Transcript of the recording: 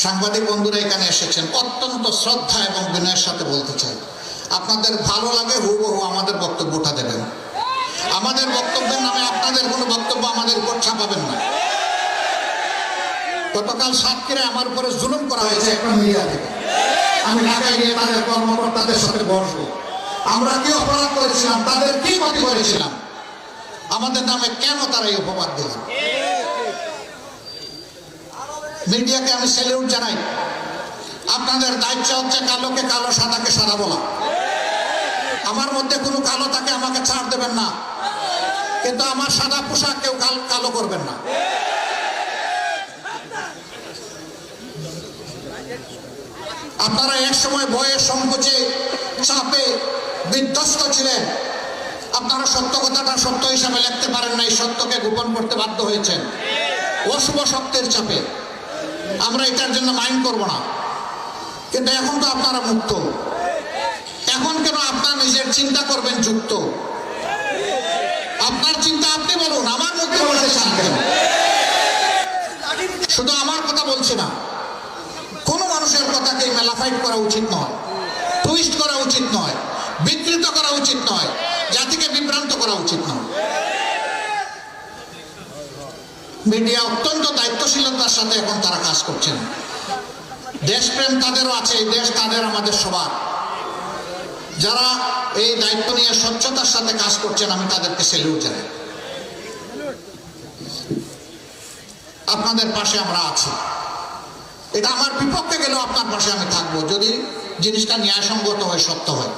সাংবাদিক বন্ধুরা এখানে এসেছেন, অত্যন্ত শ্রদ্ধা এবং বিনয়ের সাথে বলতে চাই, আপনাদের ভালো লাগে হুবহু আমাদের বক্তব্যটা দেবেন। আমাদের বক্তব্যের নামে আপনাদের কোনো বক্তব্য আমাদের উপর ছাপাবেন না। গতকাল সাতক্ষীরায় আমার উপরে জুলুম করা হয়েছে একটা মিডিয়া থেকে। আমি ঢাকায় গিয়ে তাদের কর্মকর্তাদের সাথে বসবো, আমরা কি অপরাধ করেছিলাম, তাদের কি ক্ষতি করেছিলাম, আমাদের নামে কেন তারা এই অপবাদ দিলেন। মিডিয়াকে আমি স্যালিউট জানাই। আপনাদের দায়িত্ব হচ্ছে কালোকে কালো, সাদাকে সাদা বলা। আমার মধ্যে কোনো কালো থাকে আমাকে ছাড় দেবেন না, কিন্তু আমার সাদা পোশাক কেউ কালো করবেন না। আপনারা এক সময় ভয়ে সংকোচে চাপে বিধ্বস্ত ছিলেন, আপনারা সত্য কথাটা সত্য হিসাবে লিখতে পারেন নাই, সত্যকে গোপন করতে বাধ্য হয়েছেন অশুভ শক্তির চাপে। আমরা এটার জন্য মাইন্ড করব না, কিন্তু এখন তো আপনারা মুক্ত। এখন কেন আপনার নিজের চিন্তা করবেন যুক্ত? আপনার চিন্তা আপনি বলুন, আমার মুখে বলতে চান। শুধু আমার কথা বলছি না, কোন মানুষের কথাকে মেলাফাইট করা উচিত নয়, টুইস্ট করা উচিত নয়, বিকৃত করা উচিত নয়, জাতিকে বিভ্রান্ত করা উচিত নয়। মিডিয়া অত্যন্ত দায়িত্বশীলতার সাথে এখন তারা কাজ করছেন। দেশপ্রেম তাদেরও আছে, এই দেশ তাদের, আমাদের সবার। যারা এই দায়িত্ব নিয়ে স্বচ্ছতার সাথে কাজ করছেন, আমি তাদেরকে স্যালুট জানাই। আপনাদের পাশে আমরা আছি। এটা আমার বিপক্ষে গেলেও আপনার পাশে আমি থাকবো, যদি জিনিসটা ন্যায়সঙ্গত হয়, সত্য হয়।